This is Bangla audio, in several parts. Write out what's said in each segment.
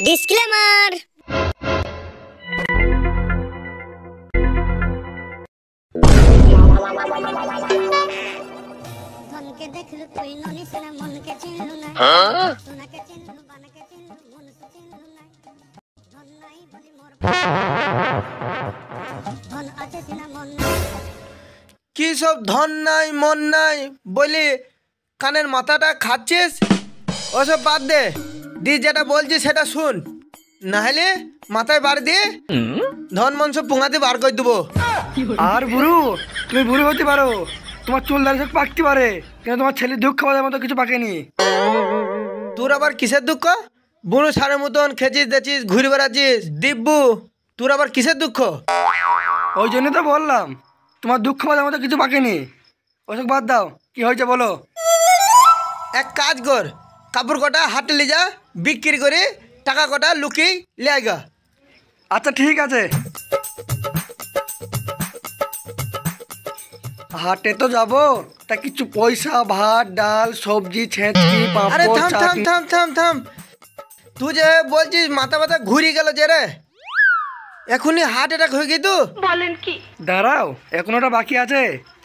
ডিসক্লেমার। ধনকে দেখলু তুই ননিস না, মনকে চিনলু না, সোনাকে চিনলু, বানাকে চিনলু, মনকে চিনলু না। ধন নাই বলি মোর ধন আছে সিনা মন নাই। কি সব ধন নাই মন নাই বলি কানের মাথাটা খাচ্ছিস? ওসব বাদ দে, দি যেটা বলছি সেটা শুন, নাহলে মাথায় বার দিয়ে ধন মন সব পুঙাতে বার করে দেবো। আর বুড়ু, তুমি বুড়ো হতে পারো, তোমার চুল দাড়ি সব পাকতে পারে, কিন্তু তোমার ছেলে দুঃখ পাওয়ার মতো কিছু পাকেনি। তোর আবার কিসের দুঃখ? বুড়ো সারের মতন খেচিস দেছিস, ঘুরে বেড়াচ্ছিস দিব্যু, তোর আবার কিসের দুঃখ? ওই জন্য তো বললাম তোমার দুঃখ পাওয়ার মতো কিছু পাকেনি। ওসব বাদ দাও, কি হয়েছে বলো। এক কাজ কর, কাপড় কটা হাটে লে যা, বিক্রি করে টাকা কটা লুকিয়ে লে আইগা। আচ্ছা ঠিক আছে, হাটে তো যাবো, তা কিছু পয়সা, ভাত ডাল সবজি ছেঁচকি আরে পাঁপড় থাম থাম চাটনি। থাম থাম থাম, তুই যে বলছিস মাথা ব্যথা ঘুরে গেল যে রে, এখনই হার্ট অ্যাটাক হয়ে গেই তো? দাঁড়াও, এখন ওটা বাকি আছে,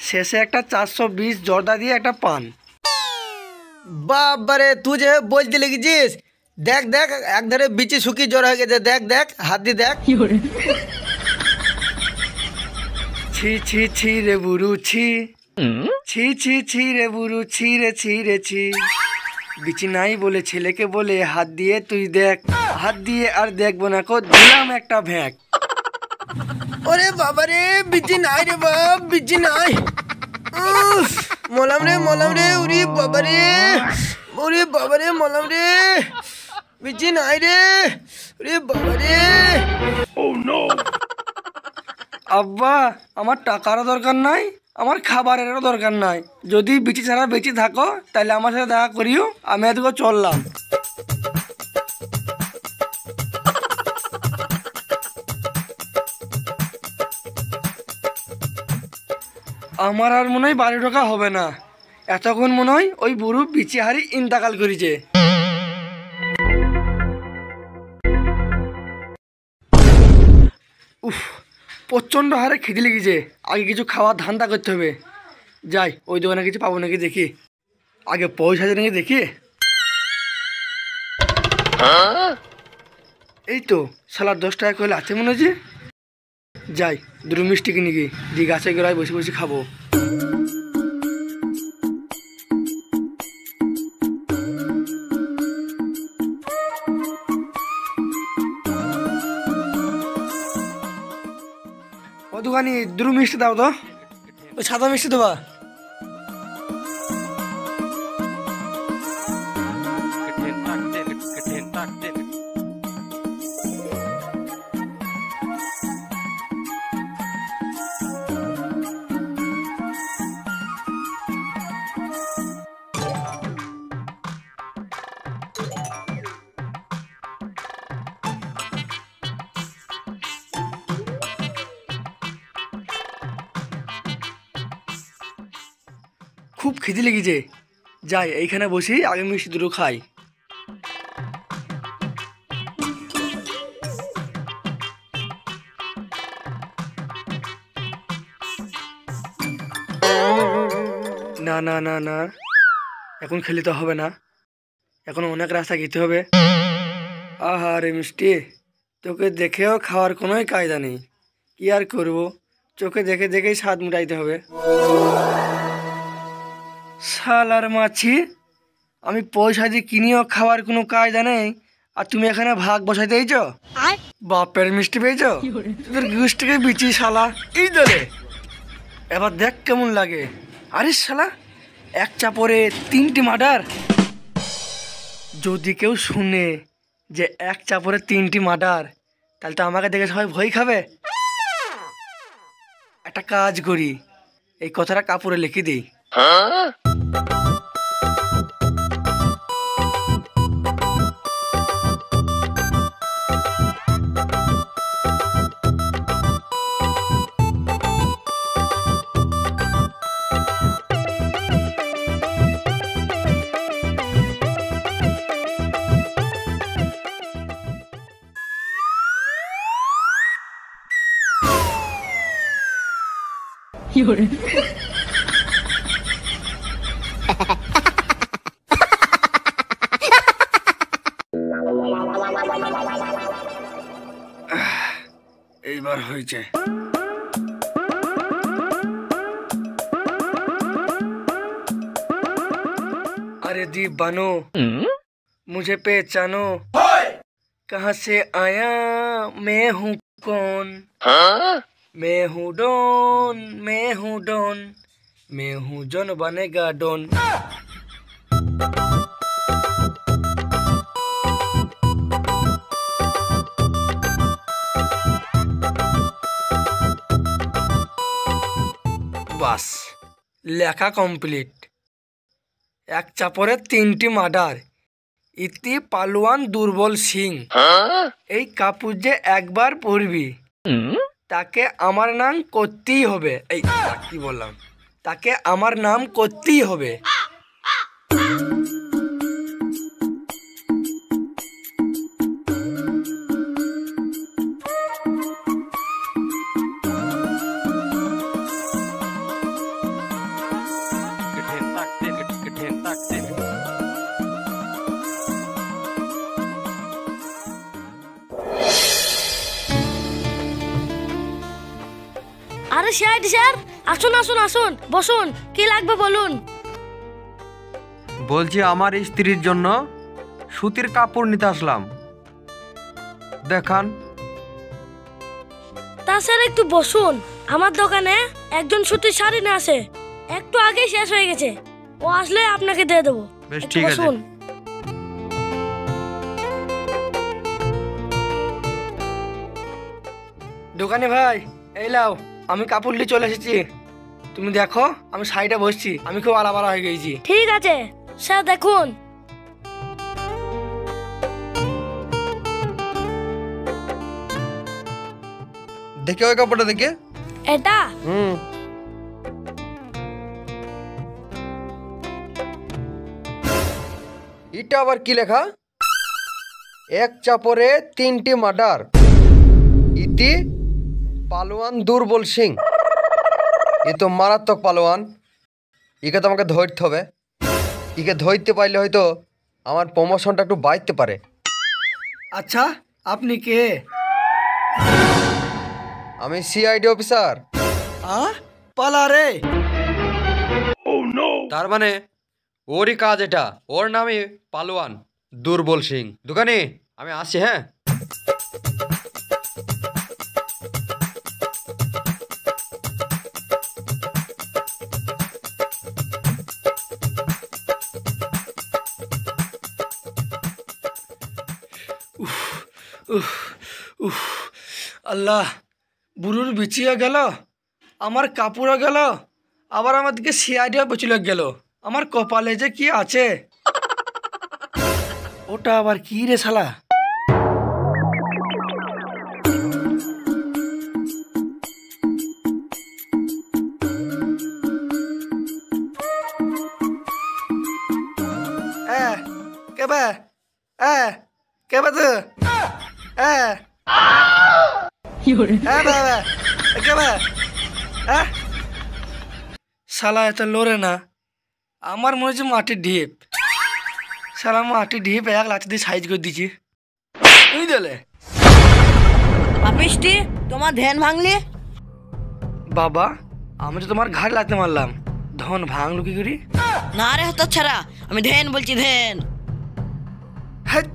শেষে একটা 420 জর্দা দিয়ে একটা পান। বাবারে, তুই যে বলতে লেগেছিস, দেখ দেখ একধারে বিচি শুকি জ্বর হয়ে গেছে, দেখ দেখ হাত দিয়ে দেখ। ছি ছি ছি রে বুড়ু ছি, ছি ছি ছি রে বুড়ু ছি রে ছি রে ছি। বিচি নাই বলে ছেলেকে বলে হাত দিয়ে তুই দেখ, হাত দিয়ে আর দেখবো না কো, দিলাম একটা ভ্যাক। ওরে বাবারে, বিচি নাই রে বাপ, বিচি নাই। উফ, মলাম রে, উরি বাবারে, ওরে বাবারে মলাম রে, বিচি নাই রে, ওরে বাবারে। আব্বা, আমার টাকারও দরকার নাই, আমার খাবারেরও দরকার নাই, যদি বিচি ছাড়া বেঁচে থাকো তাহলে আমার সাথে দেখা করিও, আমি এদিকে চললাম। আমার আর মনে হয় বাড়ি ঢোকা হবে না, এতক্ষণ মনে হয় ওই বুড়ো বিচি হারি ইন্তাকাল করেছে। উফ, প্রচণ্ড হারে খিদে লেগেছে, আগে কিছু খাওয়ার ধান্দা করতে হবে। যাই, ওই দোকানে কিছু পাবো নাকি দেখি, আগে পয়সা আছে নাকি দেখি। এই তো সালার 10 টাকা কইলে আছে মনে হচ্ছে। যাই, দুটো মিষ্টি কিনে গিয়ে দি গাছে গোড়ায় বসে বসে খাবো। ও দোকানি, দুটো মিষ্টি দাও তো, ওই সাদা মিষ্টি দেবা। খুব খিদে লেগেছে, যাই এইখানে বসি আগে মিষ্টি দুটো খাই। না না না না, এখন খেলে তো হবে না, এখন অনেক রাস্তা যেতে হবে। আহা রে মিষ্টি, তোকে দেখেও খাওয়ার কোনোই কায়দা নেই, কি আর করবো, চোখে দেখে দেখেই স্বাদ মিটাইতে হবে। শালার মাছি, আমি পয়সা দিয়ে কিনিও খাওয়ার কোনো কায়দা নেই, আর তুমি এখানে ভাগ বসাইতে এইছ, বাপের মিষ্টি পেয়েছ, তোদের গুষ্টিকে বিচি শালা। এই দলে এবার দেখ কেমন লাগে। আরে শালা, এক চাপড়ে 3টি মার্ডার। যদি কেউ শুনে যে এক চাপড়ে 3টি মার্ডার, তাহলে তো আমাকে দেখে সবাই ভয় খাবে। একটা কাজ করি, এই কথাটা কাপড়ে লিখে দিই। এইবার হয়েছে। अरे दीवानो मुझे पहचानो कहाँ से आया मैं हूँ कौन मैं हूँ डॉन मैं हूँ डॉन मैं हूँ जॉन बनेगा डॉन। বাস লেখা কমপ্লিট। এক চাপড়ে 3টি মার্ডার, ইতি পালোয়ান দুর্বল সিং। এই কাপড় যে একবার পরবি তাকে আমার নাম করতেই হবে। এই কি বললাম, তাকে আমার নাম করতেই হবে। আরে স্যার আসুন আসুন আসুন বসুন, কি লাগবে বলুন। বলছি আমার স্ত্রীর জন্য সুতির কাপড় নিতে আসলাম, দেখান। তা স্যার একটু বসুন, আমার দোকানে একজন সুতির শাড়ি নিয়ে আসে, একটু আগেই শেষ হয়ে গেছে, ও আসলে আপনাকে দিয়ে দেবো। বেশ, একটু ঠিক আছে। বসুন। দোকানে ভাই এই লাও, আমি কাপড় নিয়ে চলে এসেছি। তুমি দেখো আমি শাড়িটা বসছি, আমি খুব আলাপালা হয়ে গেছি। ঠিক আছে স্যার, দেখুন। দেখে ওই কাপড়টা দেখে। এটা এটা আবার কি লেখা? এক চাপড়ে 3টি মার্ডার, ইতি পালোয়ান দুর্বল সিং। এ তো মারাত্মক পালোয়ান, একে তো আমাকে ধরতে হবে। একে ধরতে পারলে হয়তো আমার প্রমোশনটা একটু বাড়তে পারে। আচ্ছা আপনি কে? আমি সিআইডি অফিসার। পালা রে। তার মানে ওরই কাজ এটা, ওর নামই পালোয়ান দুর্বল সিং। দোকানে আমি আসছি, হ্যাঁ। আল্লাহ, বুড়ুর বিচিয়ে গেল, আমার কাপড়ও গেল, আবার আমার দিকে সিআইডিও বেঁচে গেল। আমার কপালে যে কি আছে। ওটা আবার কি রে শালা? কেবে কেবে তো শালা এত লড়ে না, আমার মনে হচ্ছে মাটির ঢিপ। শালা মাটির ঢিপ এক লাঠি দিয়ে সাইজ করে দিচ্ছি। তুই দিলে পাপিষ্টি, তোমার ধ্যান ভাঙলি? বাবা, আমি তো তোমার ঘাট লাগতে মারলাম, ধন ভাঙলো কি করি? না রে হতো ছাড়া, আমি ধ্যান বলছি ধ্যান। হ্যাঁ,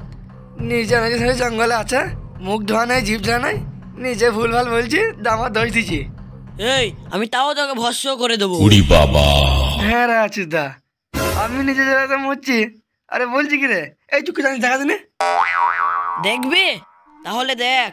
নিজে নাকি জঙ্গলে আছে, মুখ ধোয়া নাই, জিভ ধোয়া নাই, নিজে ভুলভাল বলছি, দামা দোষ দিচ্ছি। এই আমি তাও তোকে ভস্য করে দেবো। হ্যাঁ রে আছিস দা, আমি নিজে জায়গাতে মরছি, আরে বলছি কি রে? এই চুক্তি জানিস দেখা দিনে দেখবি? তাহলে দেখ।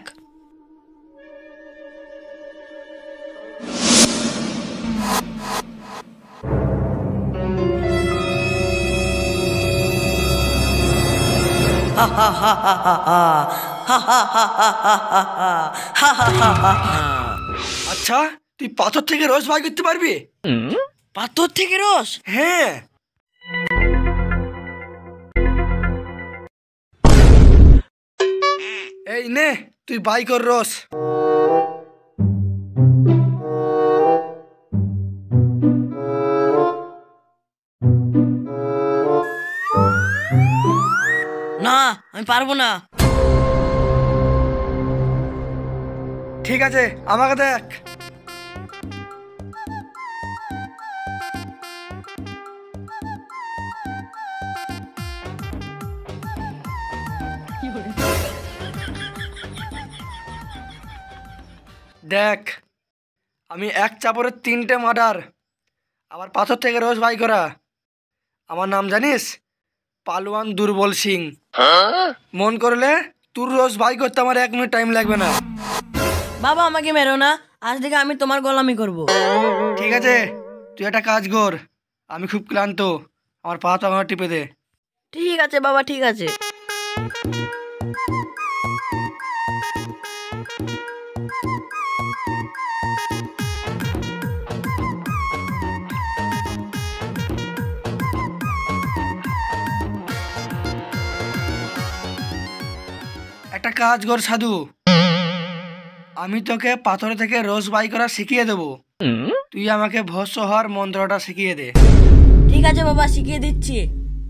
আচ্ছা, তুই পাথর থেকে রস বাই করতে পারবি? পাথর থেকে রস? হ্যাঁ। এই নে, তুই বাই কর রস। পারবো না। ঠিক আছে, আমাকে দেখ। দেখ, আমি এক চাপড়ে 3টে মার্ডার, আবার পাথর থেকে রোজ ভাই করা। আমার নাম জানিস? পালোয়ান দুর্বল সিং। মন করলে তোর রোজ ভাই করতে আমার 1 মিনিট টাইম লাগবে না। বাবা আমাকে মেরো না, আজ থেকে আমি তোমার গোলামি করব। ঠিক আছে, তুই একটা কাজ কর, আমি খুব ক্লান্ত, আমার পা তো আমার টিপে দে। ঠিক আছে বাবা, ঠিক আছে। একটা কাজ কর সাধু, আমি তোকে পাথর থেকে রোজ বাই করা শিখিয়ে দেবো, তুই আমাকে ভস্য হওয়ার মন্ত্রটা শিখিয়ে দে। ঠিক আছে বাবা, শিখিয়ে দিচ্ছি।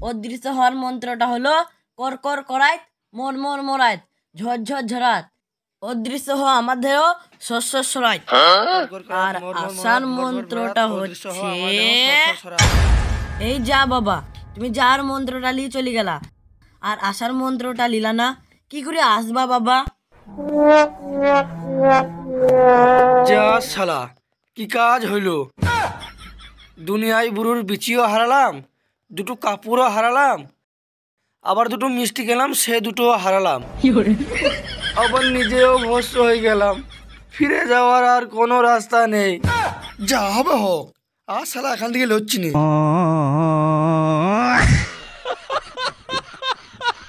অদৃশ্য হওয়ার মন্ত্রটা হলো কর কর করাইত, মর মর মরাইত, ঝর ঝর ঝরাত। অদৃশ্য হওয়া আমাদেরও শস্য সরাইত। আর আসার মন্ত্রটা হচ্ছে এই যা বাবা, তুমি যার মন্ত্রটা নিয়ে চলে গেলা, আর আসার মন্ত্রটা লিলা না, কি করে আসবা বাবা? যা শালা, কি কাজ হইল? দুনিয়ায় বুড়োর বিচিও হারালাম, দুটো কাপড়ও হারালাম, আবার দুটো মিষ্টি খেলাম, সে দুটো হারালাম, আবার নিজেও ভস্য হয়ে গেলাম। ফিরে যাওয়ার আর কোনো রাস্তা নেই। যা হবে হোক, আর শালা এখান থেকে লড়ছি নি।